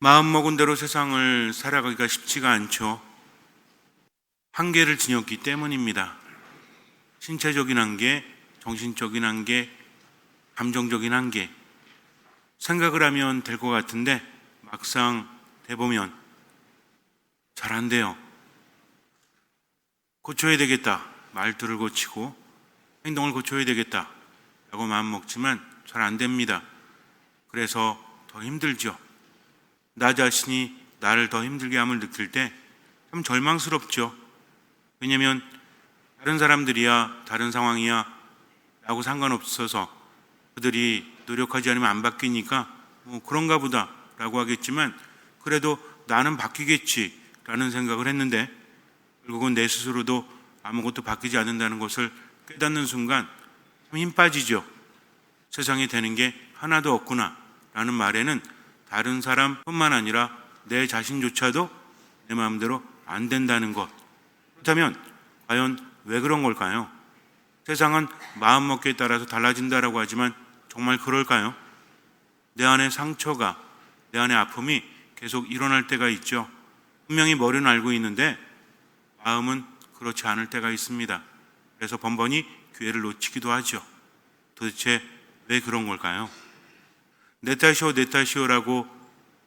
마음먹은 대로 세상을 살아가기가 쉽지가 않죠. 한계를 지녔기 때문입니다. 신체적인 한계, 정신적인 한계, 감정적인 한계. 생각을 하면 될 것 같은데 막상 해보면 잘 안 돼요. 고쳐야 되겠다. 말투를 고치고 행동을 고쳐야 되겠다 라고 마음먹지만 잘 안 됩니다. 그래서 더 힘들죠. 나 자신이 나를 더 힘들게 함을 느낄 때 참 절망스럽죠. 왜냐하면 다른 사람들이야 다른 상황이야 라고 상관없어서 그들이 노력하지 않으면 안 바뀌니까 그런가 보다 라고 하겠지만 그래도 나는 바뀌겠지 라는 생각을 했는데 결국은 내 스스로도 아무것도 바뀌지 않는다는 것을 깨닫는 순간 참 힘 빠지죠. 세상에 되는 게 하나도 없구나 라는 말에는 다른 사람뿐만 아니라 내 자신조차도 내 마음대로 안 된다는 것. 그렇다면 과연 왜 그런 걸까요? 세상은 마음먹기에 따라서 달라진다라고 하지만 정말 그럴까요? 내 안에 상처가, 내 안에 아픔이 계속 일어날 때가 있죠. 분명히 머리는 알고 있는데 마음은 그렇지 않을 때가 있습니다. 그래서 번번이 기회를 놓치기도 하죠. 도대체 왜 그런 걸까요? 내 탓이오라고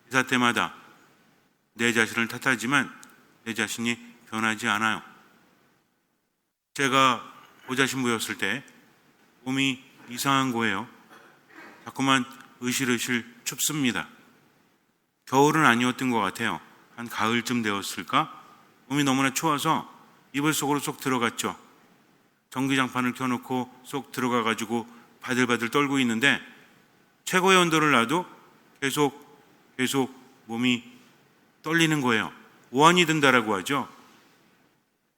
기사 때마다 내 자신을 탓하지만 내 자신이 변하지 않아요. 제가 보자신부였을 때 몸이 이상한 거예요. 자꾸만 으실으실 춥습니다. 겨울은 아니었던 것 같아요. 한 가을쯤 되었을까? 몸이 너무나 추워서 이불 속으로 쏙 들어갔죠. 전기장판을 켜놓고 쏙 들어가가지고 바들바들 떨고 있는데 최고의 온도를 놔도 계속 몸이 떨리는 거예요. 오한이 든다라고 하죠.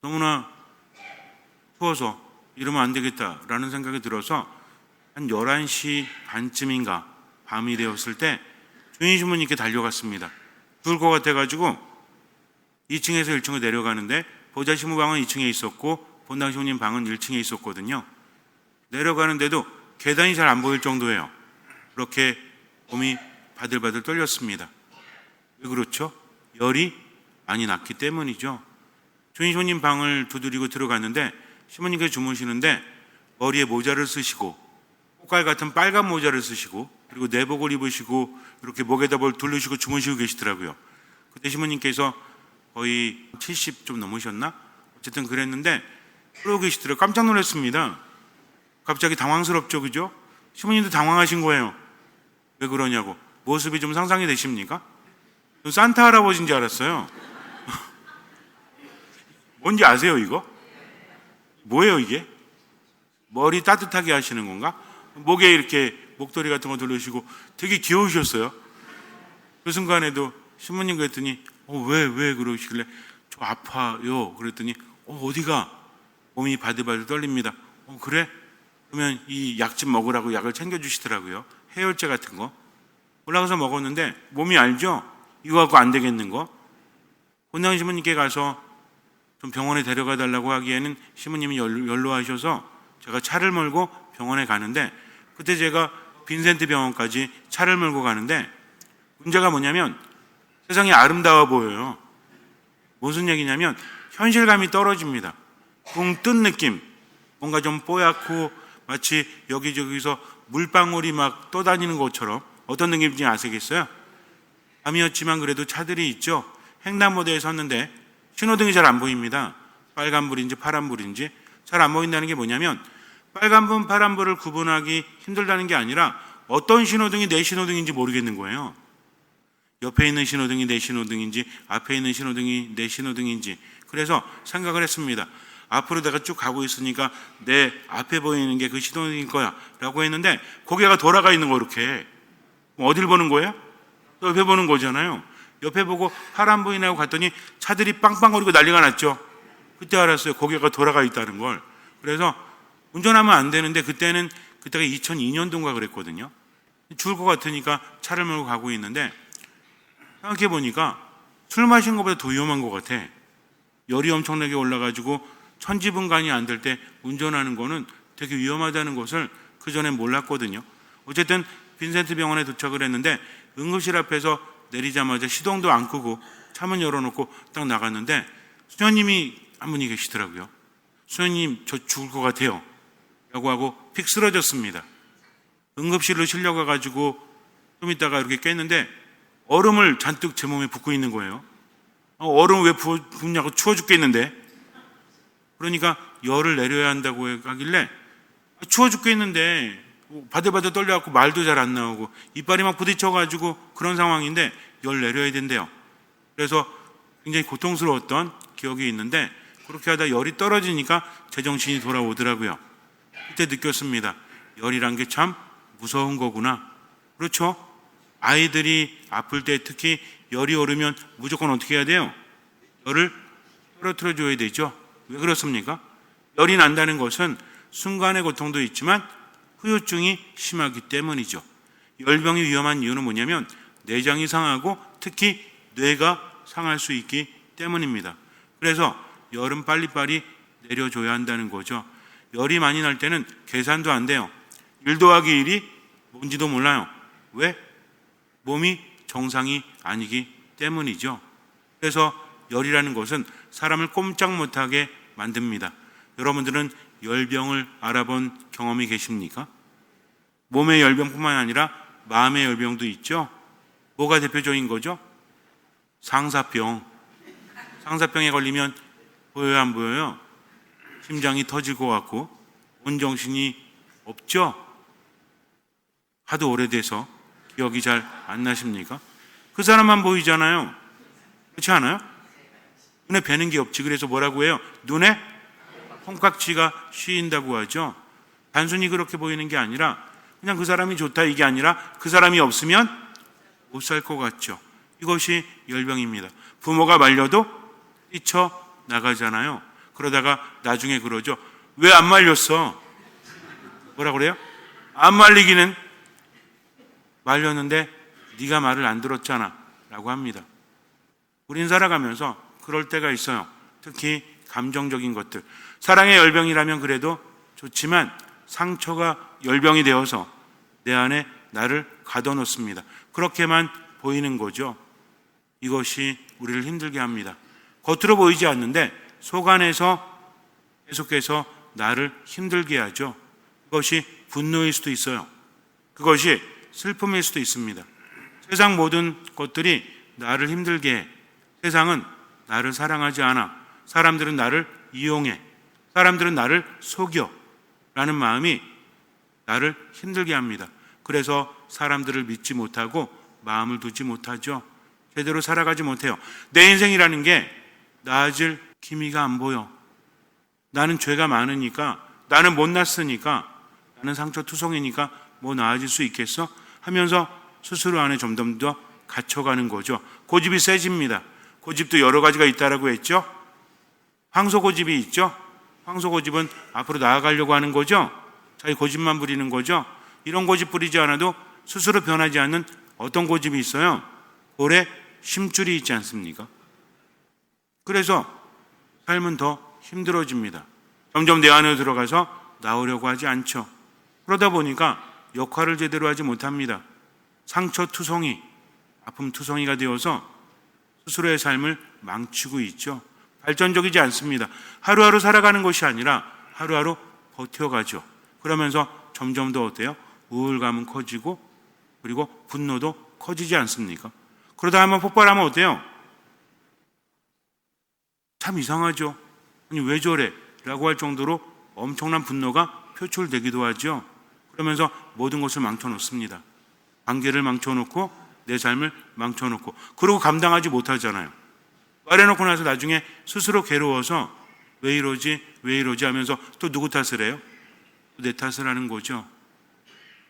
너무나 추워서 이러면 안 되겠다라는 생각이 들어서 한 11시 반쯤인가 밤이 되었을 때 주인 신부님께 달려갔습니다. 죽을 것 같아가지고 2층에서 1층으로 내려가는데 보좌 신부 방은 2층에 있었고 본당 신부님 방은 1층에 있었거든요. 내려가는데도 계단이 잘 안 보일 정도예요. 그렇게 몸이 바들바들 떨렸습니다. 왜 그렇죠? 열이 많이 났기 때문이죠. 주인 신부님 방을 두드리고 들어갔는데 신부님께서 주무시는데 머리에 모자를 쓰시고 꽃갈 같은 빨간 모자를 쓰시고 그리고 내복을 입으시고 이렇게 목에다 뭘 두르시고 주무시고 계시더라고요. 그때 신부님께서 거의 70 좀 넘으셨나? 어쨌든 그랬는데 그러고 계시더라고요. 깜짝 놀랐습니다. 갑자기 당황스럽죠, 그죠? 신부님도 당황하신 거예요. 왜 그러냐고. 모습이 좀 상상이 되십니까? 산타 할아버지인 줄 알았어요. 뭔지 아세요, 이거? 뭐예요, 이게? 머리 따뜻하게 하시는 건가? 목에 이렇게 목도리 같은 거 두르시고 되게 귀여우셨어요. 그 순간에도 신부님 그랬더니 왜 그러시길래 저 아파요. 그랬더니 어디가? 몸이 바들바들 떨립니다. 그래? 그러면 이 약 좀 먹으라고 약을 챙겨주시더라고요. 해열제 같은 거. 올라가서 먹었는데 몸이 알죠? 이거 갖고 안 되겠는 거. 본당 신부님께 가서 좀 병원에 데려가 달라고 하기에는 신부님이 연로하셔서 제가 차를 몰고 병원에 가는데 그때 제가 빈센트 병원까지 차를 몰고 가는데 문제가 뭐냐면 세상이 아름다워 보여요. 무슨 얘기냐면 현실감이 떨어집니다. 붕 뜬 느낌. 뭔가 좀 뽀얗고 마치 여기저기서 물방울이 막 떠다니는 것처럼 어떤 느낌인지 아시겠어요? 밤이었지만 그래도 차들이 있죠. 횡단보도에 섰는데 신호등이 잘 안 보입니다. 빨간불인지 파란불인지 잘 안 보인다는 게 뭐냐면 빨간불, 파란불을 구분하기 힘들다는 게 아니라 어떤 신호등이 내 신호등인지 모르겠는 거예요. 옆에 있는 신호등이 내 신호등인지 앞에 있는 신호등이 내 신호등인지 그래서 생각을 했습니다. 앞으로 내가 쭉 가고 있으니까 내 앞에 보이는 게 그 신호등일 거야 라고 했는데 고개가 돌아가 있는 거 이렇게. 어딜 보는 거예요? 옆에 보는 거잖아요. 옆에 보고 파란불이라고 갔더니 차들이 빵빵거리고 난리가 났죠. 그때 알았어요. 고개가 돌아가 있다는 걸. 그래서 운전하면 안 되는데 그때가 2002년도인가 그랬거든요. 죽을 것 같으니까 차를 몰고 가고 있는데 생각해 보니까 술 마신 것보다 더 위험한 것 같아. 열이 엄청나게 올라가지고 천지분간이 안 될 때 운전하는 거는 되게 위험하다는 것을 그전에 몰랐거든요. 어쨌든 빈센트 병원에 도착을 했는데 응급실 앞에서 내리자마자 시동도 안 끄고 차문 열어놓고 딱 나갔는데 수녀님이 한 분이 계시더라고요. 수녀님, 저 죽을 것 같아요 라고 하고 픽 쓰러졌습니다. 응급실로 실려가가지고 좀 있다가 이렇게 깼는데 얼음을 잔뜩 제 몸에 붓고 있는 거예요. 얼음 왜 붓냐고, 추워 죽겠는데. 그러니까 열을 내려야 한다고 하길래 추워 죽겠는데 바들바들 떨려갖고 말도 잘 안 나오고 이빨이 막 부딪혀가지고 그런 상황인데 열 내려야 된대요. 그래서 굉장히 고통스러웠던 기억이 있는데 그렇게 하다 열이 떨어지니까 제정신이 돌아오더라고요. 그때 느꼈습니다. 열이란 게 참 무서운 거구나. 그렇죠? 아이들이 아플 때 특히 열이 오르면 무조건 어떻게 해야 돼요? 열을 떨어뜨려 줘야 되죠. 왜 그렇습니까? 열이 난다는 것은 순간의 고통도 있지만 후유증이 심하기 때문이죠. 열병이 위험한 이유는 뭐냐면 내장이 상하고 특히 뇌가 상할 수 있기 때문입니다. 그래서 열은 빨리빨리 내려줘야 한다는 거죠. 열이 많이 날 때는 계산도 안 돼요. 1 더하기 1이 뭔지도 몰라요. 왜? 몸이 정상이 아니기 때문이죠. 그래서 열이라는 것은 사람을 꼼짝 못하게 만듭니다. 여러분들은 열병을 알아본 경험이 계십니까? 몸의 열병뿐만 아니라 마음의 열병도 있죠. 뭐가 대표적인 거죠? 상사병. 상사병에 걸리면 보여요, 안 보여요? 심장이 터질 것 같고 온 정신이 없죠? 하도 오래돼서 기억이 잘 안 나십니까? 그 사람만 보이잖아요. 그렇지 않아요? 눈에 뵈는 게 없지. 그래서 뭐라고 해요? 눈에 콩깍지가 씌인다고 하죠. 단순히 그렇게 보이는 게 아니라 그냥 그 사람이 좋다 이게 아니라 그 사람이 없으면 못 살 것 같죠. 이것이 열병입니다. 부모가 말려도 뛰쳐나가잖아요. 그러다가 나중에 그러죠. 왜 안 말렸어? 뭐라 그래요? 안 말리기는 말렸는데 네가 말을 안 들었잖아 라고 합니다. 우린 살아가면서 그럴 때가 있어요. 특히 감정적인 것들. 사랑의 열병이라면 그래도 좋지만 상처가 열병이 되어서 내 안에 나를 가둬놓습니다. 그렇게만 보이는 거죠. 이것이 우리를 힘들게 합니다. 겉으로 보이지 않는데 속 안에서 계속해서 나를 힘들게 하죠. 그것이 분노일 수도 있어요. 그것이 슬픔일 수도 있습니다. 세상 모든 것들이 나를 힘들게 해. 세상은 나를 사랑하지 않아. 사람들은 나를 이용해. 사람들은 나를 속여. 라는 마음이 나를 힘들게 합니다. 그래서 사람들을 믿지 못하고 마음을 두지 못하죠. 제대로 살아가지 못해요. 내 인생이라는 게 나아질 기미가 안 보여. 나는 죄가 많으니까, 나는 못났으니까, 나는 상처투성이니까 뭐 나아질 수 있겠어? 하면서 스스로 안에 점점 더 갇혀가는 거죠. 고집이 세집니다. 고집도 여러 가지가 있다라고 했죠. 황소고집이 있죠. 황소고집은 앞으로 나아가려고 하는 거죠. 자기 고집만 부리는 거죠. 이런 고집 부리지 않아도 스스로 변하지 않는 어떤 고집이 있어요. 오래 심줄이 있지 않습니까? 그래서 삶은 더 힘들어집니다. 점점 내 안에 들어가서 나오려고 하지 않죠. 그러다 보니까 역할을 제대로 하지 못합니다. 상처투성이, 아픔투성이가 되어서 스스로의 삶을 망치고 있죠. 발전적이지 않습니다. 하루하루 살아가는 것이 아니라 하루하루 버텨가죠. 그러면서 점점 더 어때요? 우울감은 커지고 그리고 분노도 커지지 않습니까? 그러다 한번 폭발하면 어때요? 참 이상하죠. 아니 왜 저래? 라고 할 정도로 엄청난 분노가 표출되기도 하죠. 그러면서 모든 것을 망쳐놓습니다. 관계를 망쳐놓고 내 삶을 망쳐놓고 그러고 감당하지 못하잖아요. 말해놓고 나서 나중에 스스로 괴로워서 왜 이러지 하면서 또 누구 탓을 해요? 내 탓을 하는 거죠.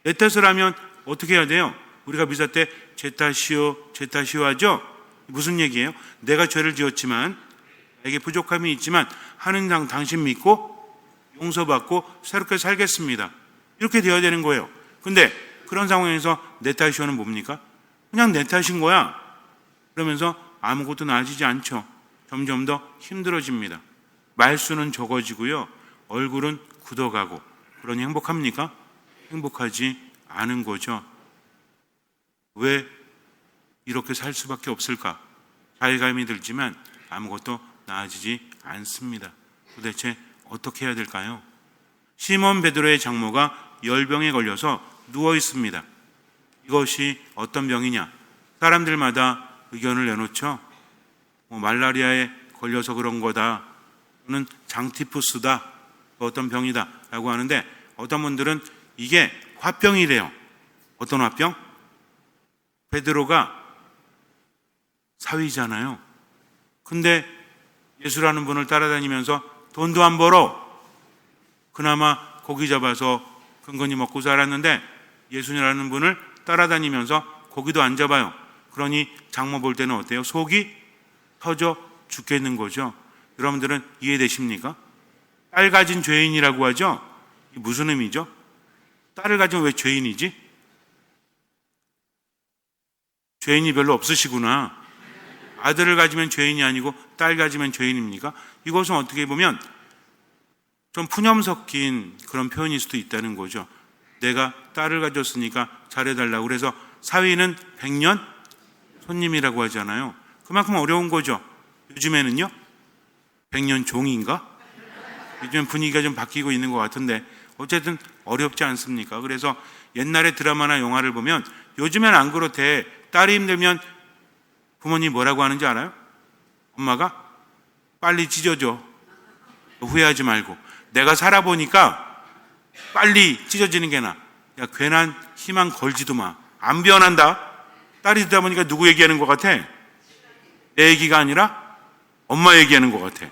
내 탓을 하면 어떻게 해야 돼요? 우리가 미사 때 제 탓이요 하죠? 무슨 얘기예요? 내가 죄를 지었지만 나에게 부족함이 있지만 하는 당신 믿고 용서받고 새롭게 살겠습니다. 이렇게 되어야 되는 거예요. 근데 그런 상황에서 내 탓이요는 뭡니까? 그냥 내 탓인 거야. 그러면서 아무것도 나아지지 않죠. 점점 더 힘들어집니다. 말수는 적어지고요. 얼굴은 굳어가고 그러니 행복합니까? 행복하지 않은 거죠. 왜 이렇게 살 수밖에 없을까? 자괴감이 들지만 아무것도 나아지지 않습니다. 도대체 어떻게 해야 될까요? 시몬 베드로의 장모가 열병에 걸려서 누워 있습니다. 이것이 어떤 병이냐? 사람들마다 의견을 내놓죠. 말라리아에 걸려서 그런 거다. 또는 장티푸스다. 어떤 병이다. 라고 하는데 어떤 분들은 이게 화병이래요. 어떤 화병? 베드로가 사위잖아요. 근데 예수라는 분을 따라다니면서 돈도 안 벌어. 그나마 고기 잡아서 근근히 먹고 살았는데 예수라는 분을 따라다니면서 고기도 안 잡아요. 그러니 장모 볼 때는 어때요? 속이 터져 죽겠는 거죠. 여러분들은 이해되십니까? 딸 가진 죄인이라고 하죠? 이게 무슨 의미죠? 딸을 가지면 왜 죄인이지? 죄인이 별로 없으시구나. 아들을 가지면 죄인이 아니고 딸 가지면 죄인입니까? 이것은 어떻게 보면 좀 푸념 섞인 그런 표현일 수도 있다는 거죠. 내가 딸을 가졌으니까 잘해달라고. 그래서 사위는 100년 손님이라고 하잖아요. 그만큼 어려운 거죠. 요즘에는요? 100년 종인가? 요즘 분위기가 좀 바뀌고 있는 것 같은데 어쨌든 어렵지 않습니까? 그래서 옛날에 드라마나 영화를 보면 요즘엔 안 그렇대. 딸이 힘들면 부모님 뭐라고 하는지 알아요? 엄마가 빨리 찢어줘. 후회하지 말고. 내가 살아보니까 빨리 찢어지는 게 나아. 야, 괜한 희망 걸지도 마. 안 변한다. 딸이 듣다 보니까 누구 얘기하는 것 같아? 내 얘기가 아니라 엄마 얘기하는 것 같아.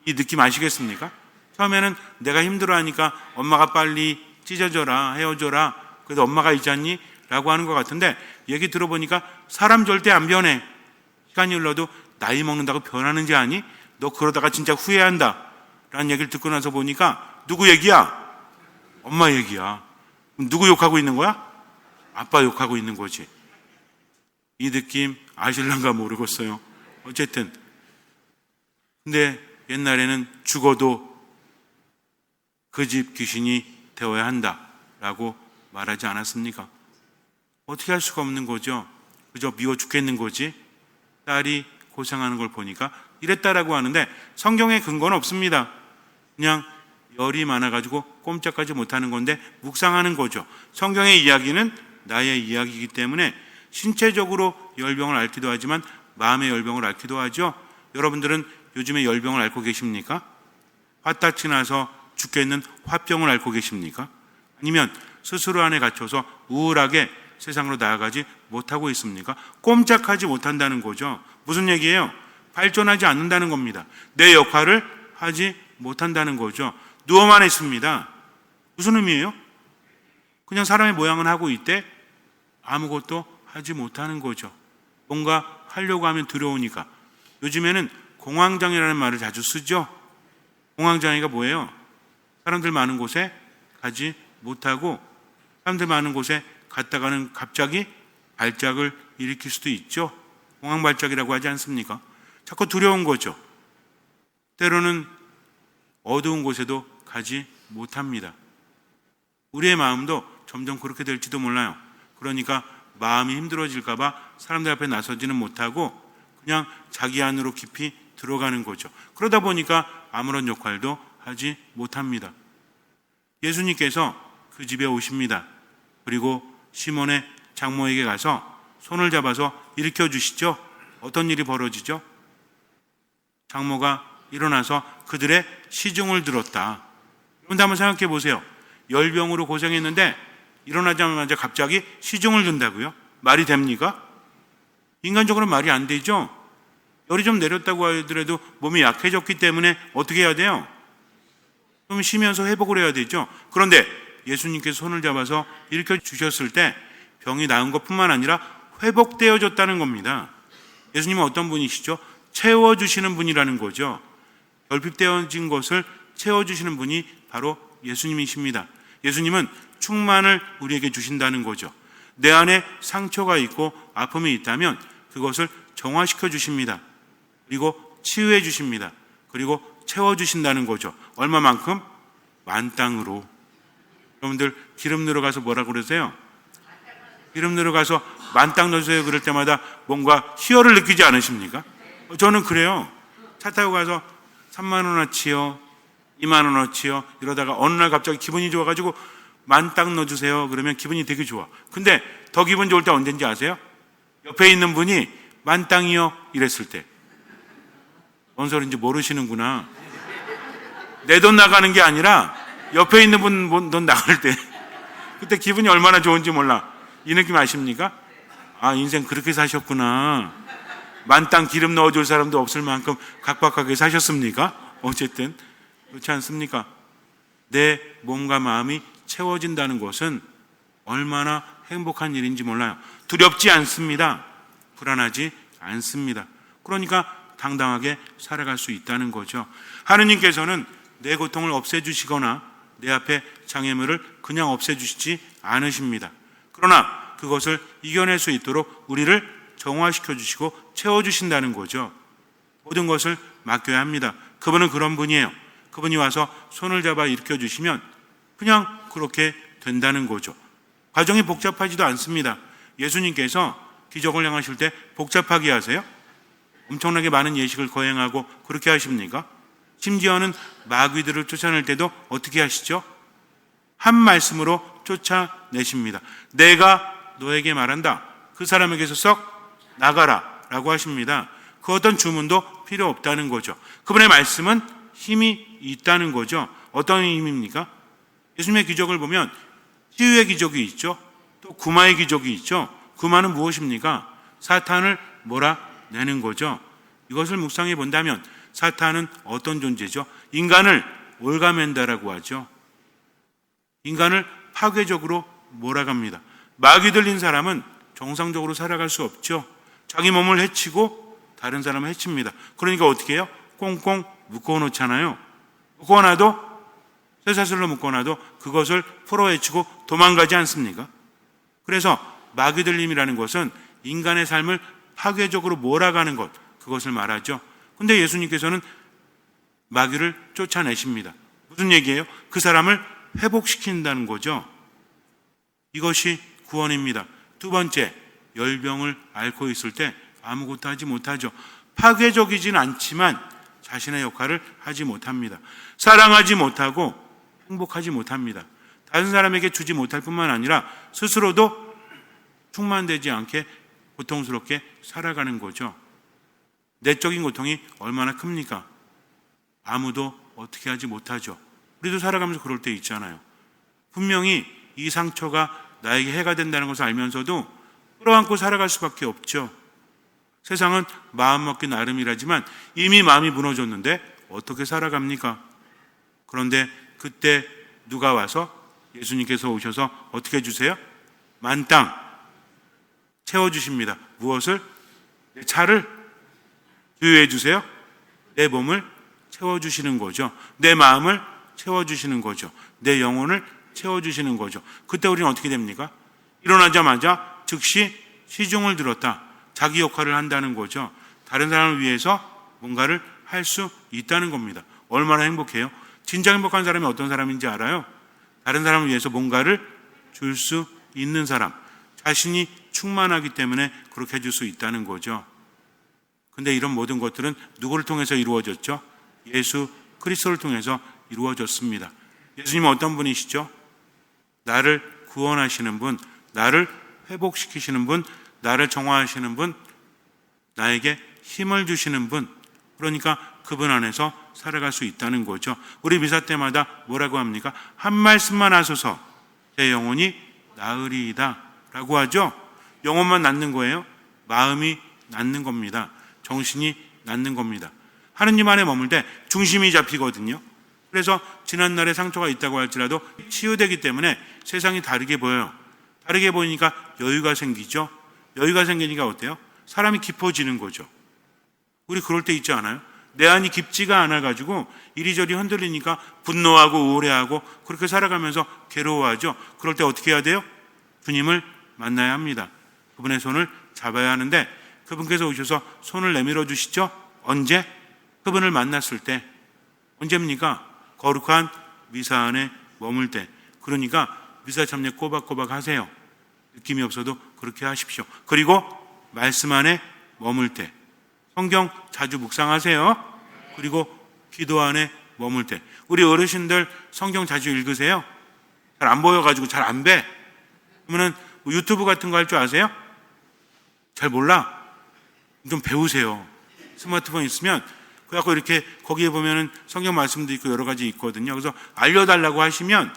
이 느낌 아시겠습니까? 처음에는 내가 힘들어하니까 엄마가 빨리 찢어져라, 헤어져라. 그래도 엄마가 있지 않니? 라고 하는 것 같은데 얘기 들어보니까 사람 절대 안 변해. 시간이 흘러도 나이 먹는다고 변하는지 아니? 너 그러다가 진짜 후회한다. 라는 얘기를 듣고 나서 보니까 누구 얘기야? 엄마 얘기야. 그럼 누구 욕하고 있는 거야? 아빠 욕하고 있는 거지. 이 느낌 아실란가 모르겠어요. 어쨌든 근데 옛날에는 죽어도 그 집 귀신이 되어야 한다라고 말하지 않았습니까? 어떻게 할 수가 없는 거죠. 그저 미워 죽겠는 거지. 딸이 고생하는 걸 보니까 이랬다라고 하는데 성경에 근거는 없습니다. 그냥 열이 많아가지고 꼼짝하지 못하는 건데 묵상하는 거죠. 성경의 이야기는 나의 이야기이기 때문에 신체적으로 열병을 앓기도 하지만 마음의 열병을 앓기도 하죠. 여러분들은 요즘에 열병을 앓고 계십니까? 화딱지 나서 죽겠는 화병을 앓고 계십니까? 아니면 스스로 안에 갇혀서 우울하게 세상으로 나아가지 못하고 있습니까? 꼼짝하지 못한다는 거죠. 무슨 얘기예요? 발전하지 않는다는 겁니다. 내 역할을 하지 못한다는 거죠. 누워만 있습니다. 무슨 의미예요? 그냥 사람의 모양은 하고 있대 아무것도 하지 못하는 거죠. 뭔가 하려고 하면 두려우니까. 요즘에는 공황장애라는 말을 자주 쓰죠. 공황장애가 뭐예요? 사람들 많은 곳에 가지 못하고 사람들 많은 곳에 갔다가는 갑자기 발작을 일으킬 수도 있죠. 공황발작이라고 하지 않습니까? 자꾸 두려운 거죠. 때로는 어두운 곳에도 가지 못합니다. 우리의 마음도 점점 그렇게 될지도 몰라요. 그러니까 마음이 힘들어질까 봐 사람들 앞에 나서지는 못하고 그냥 자기 안으로 깊이 들어가는 거죠. 그러다 보니까 아무런 역할도 하지 못합니다. 예수님께서 그 집에 오십니다. 그리고 시몬의 장모에게 가서 손을 잡아서 일으켜 주시죠. 어떤 일이 벌어지죠? 장모가 일어나서 그들의 시중을 들었다. 그런데 한번 생각해 보세요. 열병으로 고생했는데 일어나자마자 갑자기 시중을 든다고요? 말이 됩니까? 인간적으로 말이 안 되죠. 열이 좀 내렸다고 하더라도 몸이 약해졌기 때문에 어떻게 해야 돼요? 좀 쉬면서 회복을 해야 되죠. 그런데 예수님께서 손을 잡아서 일으켜 주셨을 때 병이 나은 것뿐만 아니라 회복되어졌다는 겁니다. 예수님은 어떤 분이시죠? 채워주시는 분이라는 거죠. 결핍되어진 것을 채워주시는 분이 바로 예수님이십니다. 예수님은 충만을 우리에게 주신다는 거죠. 내 안에 상처가 있고 아픔이 있다면 그것을 정화시켜 주십니다. 그리고 치유해 주십니다. 그리고 채워주신다는 거죠. 얼마만큼? 만땅으로. 여러분들 기름 넣으러 가서 뭐라고 그러세요? 기름 넣으러 가서 만땅 넣어주세요 그럴 때마다 뭔가 희열을 느끼지 않으십니까? 저는 그래요. 차 타고 가서 3만 원어치요, 2만 원어치요 이러다가 어느 날 갑자기 기분이 좋아가지고 만땅 넣어주세요 그러면 기분이 되게 좋아. 근데 더 기분 좋을 때 언제인지 아세요? 옆에 있는 분이 만땅이요 이랬을 때. 뭔 소리인지 모르시는구나. 내 돈 나가는 게 아니라 옆에 있는 분 돈 나갈 때 그때 기분이 얼마나 좋은지 몰라. 이 느낌 아십니까? 아, 인생 그렇게 사셨구나. 만땅 기름 넣어줄 사람도 없을 만큼 각박하게 사셨습니까? 어쨌든 그렇지 않습니까? 내 몸과 마음이 채워진다는 것은 얼마나 행복한 일인지 몰라요. 두렵지 않습니다. 불안하지 않습니다. 그러니까 당당하게 살아갈 수 있다는 거죠. 하느님께서는 내 고통을 없애주시거나 내 앞에 장애물을 그냥 없애주시지 않으십니다. 그러나 그것을 이겨낼 수 있도록 우리를 정화시켜 주시고 채워주신다는 거죠. 모든 것을 맡겨야 합니다. 그분은 그런 분이에요. 그분이 와서 손을 잡아 일으켜 주시면 그냥 그렇게 된다는 거죠. 과정이 복잡하지도 않습니다. 예수님께서 기적을 행하실 때 복잡하게 하세요? 엄청나게 많은 예식을 거행하고 그렇게 하십니까? 심지어는 마귀들을 쫓아낼 때도 어떻게 하시죠? 한 말씀으로 쫓아내십니다. 내가 너에게 말한다. 그 사람에게서 썩 나가라 라고 하십니다. 그 어떤 주문도 필요 없다는 거죠. 그분의 말씀은 힘이 있다는 거죠. 어떤 힘입니까? 예수님의 기적을 보면 치유의 기적이 있죠. 또 구마의 기적이 있죠. 구마는 무엇입니까? 사탄을 몰아내는 거죠. 이것을 묵상해 본다면 사탄은 어떤 존재죠? 인간을 올가맨다라고 하죠. 인간을 파괴적으로 몰아갑니다. 마귀 들린 사람은 정상적으로 살아갈 수 없죠. 자기 몸을 해치고 다른 사람을 해칩니다. 그러니까 어떻게 해요? 꽁꽁 묶어놓잖아요. 묶어놔도 쇠사슬로 묶어놔도 그것을 풀어헤치고 도망가지 않습니까? 그래서 마귀 들림이라는 것은 인간의 삶을 파괴적으로 몰아가는 것, 그것을 말하죠. 근데 예수님께서는 마귀를 쫓아내십니다. 무슨 얘기예요? 그 사람을 회복시킨다는 거죠. 이것이 구원입니다. 두 번째, 열병을 앓고 있을 때 아무것도 하지 못하죠. 파괴적이진 않지만 자신의 역할을 하지 못합니다. 사랑하지 못하고 행복하지 못합니다. 다른 사람에게 주지 못할 뿐만 아니라 스스로도 충만되지 않게 고통스럽게 살아가는 거죠. 내적인 고통이 얼마나 큽니까? 아무도 어떻게 하지 못하죠. 우리도 살아가면서 그럴 때 있잖아요. 분명히 이 상처가 나에게 해가 된다는 것을 알면서도 끌어안고 살아갈 수밖에 없죠. 세상은 마음먹기 나름이라지만 이미 마음이 무너졌는데 어떻게 살아갑니까? 그런데 그때 누가 와서 예수님께서 오셔서 어떻게 해주세요? 만땅 채워주십니다. 무엇을? 내 차를 주유해 주세요. 내 몸을 채워주시는 거죠. 내 마음을 채워주시는 거죠. 내 영혼을 채워주시는 거죠. 그때 우리는 어떻게 됩니까? 일어나자마자 즉시 시중을 들었다. 자기 역할을 한다는 거죠. 다른 사람을 위해서 뭔가를 할 수 있다는 겁니다. 얼마나 행복해요? 진짜 행복한 사람이 어떤 사람인지 알아요? 다른 사람을 위해서 뭔가를 줄 수 있는 사람. 자신이 충만하기 때문에 그렇게 해줄 수 있다는 거죠. 근데 이런 모든 것들은 누구를 통해서 이루어졌죠? 예수 그리스도를 통해서 이루어졌습니다. 예수님은 어떤 분이시죠? 나를 구원하시는 분, 나를 회복시키시는 분, 나를 정화하시는 분, 나에게 힘을 주시는 분. 그러니까 그분 안에서 살아갈 수 있다는 거죠. 우리 미사 때마다 뭐라고 합니까? 한 말씀만 하소서 제 영혼이 나으리이다 라고 하죠. 영혼만 낫는 거예요? 마음이 낫는 겁니다. 정신이 낫는 겁니다. 하느님 안에 머물 때 중심이 잡히거든요. 그래서 지난날에 상처가 있다고 할지라도 치유되기 때문에 세상이 다르게 보여요. 다르게 보이니까 여유가 생기죠. 여유가 생기니까 어때요? 사람이 깊어지는 거죠. 우리 그럴 때 있지 않아요? 내 안이 깊지가 않아가지고 이리저리 흔들리니까 분노하고 우울해하고 그렇게 살아가면서 괴로워하죠. 그럴 때 어떻게 해야 돼요? 주님을 만나야 합니다. 그분의 손을 잡아야 하는데 그분께서 오셔서 손을 내밀어 주시죠. 언제? 그분을 만났을 때. 언제입니까? 거룩한 미사 안에 머물 때. 그러니까 미사 참여 꼬박꼬박 하세요. 느낌이 없어도 그렇게 하십시오. 그리고 말씀 안에 머물 때 성경 자주 묵상하세요. 그리고 기도 안에 머물 때 우리 어르신들 성경 자주 읽으세요. 잘 안 보여가지고 잘 안 배. 그러면은 뭐 유튜브 같은 거 할 줄 아세요? 잘 몰라? 좀 배우세요. 스마트폰 있으면 그래갖고 이렇게 거기에 보면은 성경 말씀도 있고 여러 가지 있거든요. 그래서 알려달라고 하시면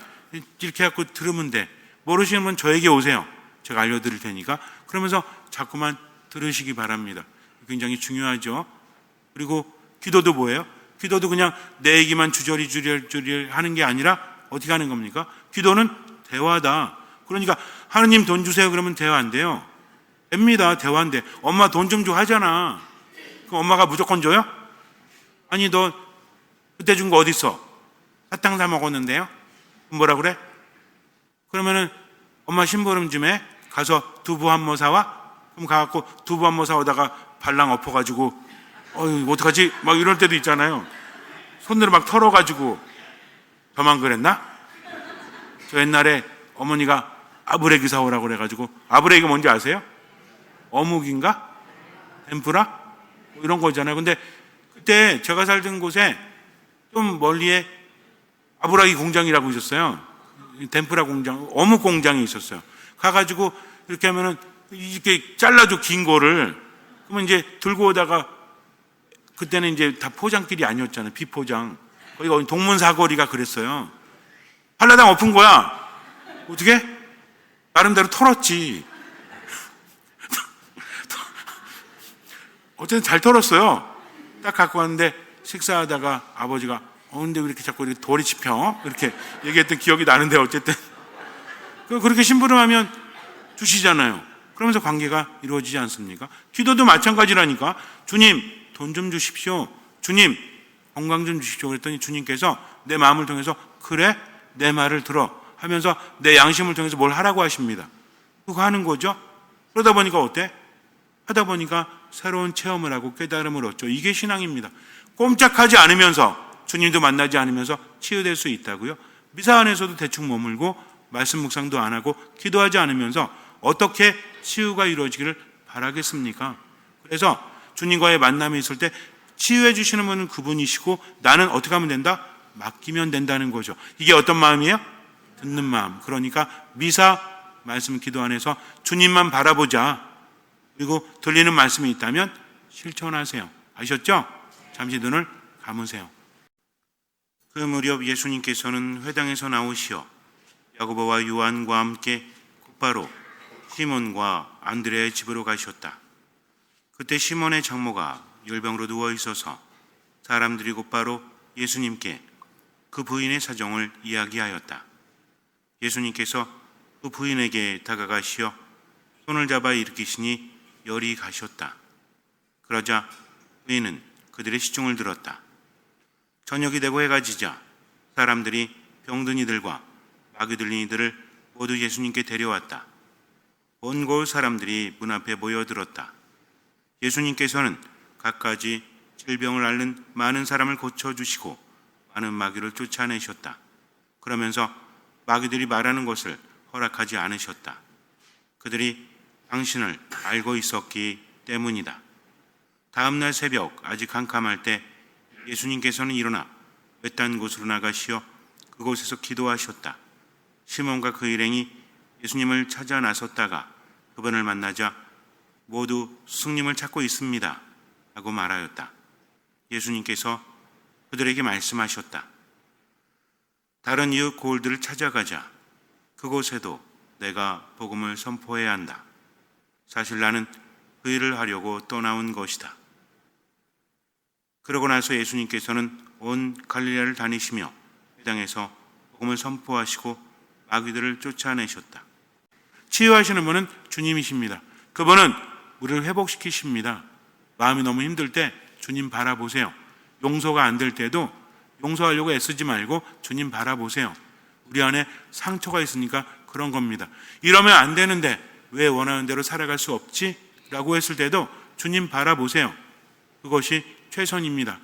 이렇게 해갖고 들으면 돼. 모르시는 분 저에게 오세요. 제가 알려드릴 테니까. 그러면서 자꾸만 들으시기 바랍니다. 굉장히 중요하죠. 그리고 기도도 뭐예요? 기도도 그냥 내 얘기만 주저리 하는 게 아니라 어떻게 하는 겁니까? 기도는 대화다. 그러니까 하느님 돈 주세요 그러면 대화 안 돼요. 됩니다. 대화인데 엄마 돈 좀 줘 하잖아. 그럼 엄마가 무조건 줘요? 아니 너 그때 준 거 어디 있어? 사탕 사 먹었는데요? 뭐라 그래? 그러면은 엄마 심부름쯤에 가서 두부 한 모 사와? 그럼 가갖고 두부 한 모 사오다가 발랑 엎어가지고 어휴 어떡하지? 막 이럴 때도 있잖아요. 손으로 막 털어가지고 저만 그랬나? 저 옛날에 어머니가 아브레기 사오라고 그래가지고 아브레기 뭔지 아세요? 어묵인가? 덴푸라? 뭐 이런 거잖아요. 근데 그때 제가 살던 곳에 좀 멀리에 아브라기 공장이라고 있었어요. 덴푸라 공장, 어묵 공장이 있었어요. 가가지고 이렇게 하면은 이렇게 잘라줘 긴 거를 그러면 이제 들고 오다가 그때는 이제 다 포장길이 아니었잖아요. 비포장. 거기가 동문사거리가 그랬어요. 한라당 엎은 거야. 어떻게? 나름대로 털었지. 어쨌든 잘 털었어요. 딱 갖고 왔는데 식사하다가 아버지가 근데 왜 이렇게 자꾸 이렇게 돌이 짚혀? 이렇게 얘기했던 기억이 나는데 어쨌든 그렇게 심부름하면 주시잖아요. 그러면서 관계가 이루어지지 않습니까? 기도도 마찬가지라니까. 주님 돈 좀 주십시오. 주님 건강 좀 주십시오. 그랬더니 주님께서 내 마음을 통해서 그래 내 말을 들어 하면서 내 양심을 통해서 뭘 하라고 하십니다. 그거 하는 거죠. 그러다 보니까 어때? 하다 보니까 새로운 체험을 하고 깨달음을 얻죠. 이게 신앙입니다. 꼼짝하지 않으면서 주님도 만나지 않으면서 치유될 수 있다고요. 미사 안에서도 대충 머물고 말씀 묵상도 안 하고 기도하지 않으면서 어떻게 치유가 이루어지기를 바라겠습니까? 그래서 주님과의 만남이 있을 때 치유해 주시는 분은 그분이시고 나는 어떻게 하면 된다? 맡기면 된다는 거죠. 이게 어떤 마음이에요? 듣는 마음. 그러니까 미사 말씀 기도 안에서 주님만 바라보자. 그리고 들리는 말씀이 있다면 실천하세요. 아셨죠? 잠시 눈을 감으세요. 그 무렵 예수님께서는 회당에서 나오시어 야고보와 요한과 함께 곧바로 시몬과 안드레의 집으로 가셨다. 그때 시몬의 장모가 열병으로 누워 있어서 사람들이 곧바로 예수님께 그 부인의 사정을 이야기하였다. 예수님께서 그 부인에게 다가가시어 손을 잡아 일으키시니 열이 가셨다. 그러자 부인은 그들의 시중을 들었다. 저녁이 되고 해가 지자 사람들이 병든 이들과 마귀 들린 이들을 모두 예수님께 데려왔다. 온 고을 사람들이 문 앞에 모여들었다. 예수님께서는 갖가지 질병을 앓는 많은 사람을 고쳐주시고 많은 마귀를 쫓아내셨다. 그러면서 마귀들이 말하는 것을 허락하지 않으셨다. 그들이 당신을 알고 있었기 때문이다. 다음날 새벽 아직 캄캄할 때 예수님께서는 일어나 외딴 곳으로 나가시어 그곳에서 기도하셨다. 시몬과 그 일행이 예수님을 찾아 나섰다가 그분을 만나자 모두 스승님을 찾고 있습니다 하고 말하였다. 예수님께서 그들에게 말씀하셨다. 다른 이웃 고을들을 찾아가자. 그곳에도 내가 복음을 선포해야 한다. 사실 나는 그 일을 하려고 떠나온 것이다. 그러고 나서 예수님께서는 온 갈릴리아를 다니시며 회당에서 복음을 선포하시고 마귀들을 쫓아내셨다. 치유하시는 분은 주님이십니다. 그분은 우리를 회복시키십니다. 마음이 너무 힘들 때 주님 바라보세요. 용서가 안 될 때도 용서하려고 애쓰지 말고 주님 바라보세요. 우리 안에 상처가 있으니까 그런 겁니다. 이러면 안 되는데 왜 원하는 대로 살아갈 수 없지? 라고 했을 때도 주님 바라보세요. 그것이 최선입니다.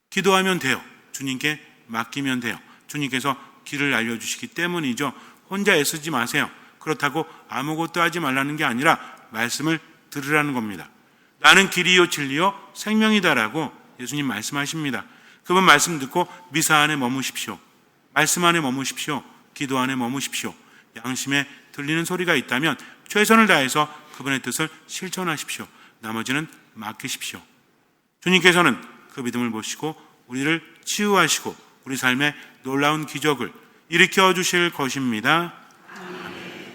기도하면 돼요. 주님께 맡기면 돼요. 주님께서 길을 알려주시기 때문이죠. 혼자 애쓰지 마세요. 그렇다고 아무것도 하지 말라는 게 아니라 말씀을 들으라는 겁니다. 나는 길이요 진리요 생명이다라고 예수님 말씀하십니다. 그분 말씀 듣고 미사 안에 머무십시오. 말씀 안에 머무십시오. 기도 안에 머무십시오. 양심에 들리는 소리가 있다면 최선을 다해서 그분의 뜻을 실천하십시오. 나머지는 맡기십시오. 주님께서는 그 믿음을 보시고 우리를 치유하시고 우리 삶에 놀라운 기적을 일으켜 주실 것입니다.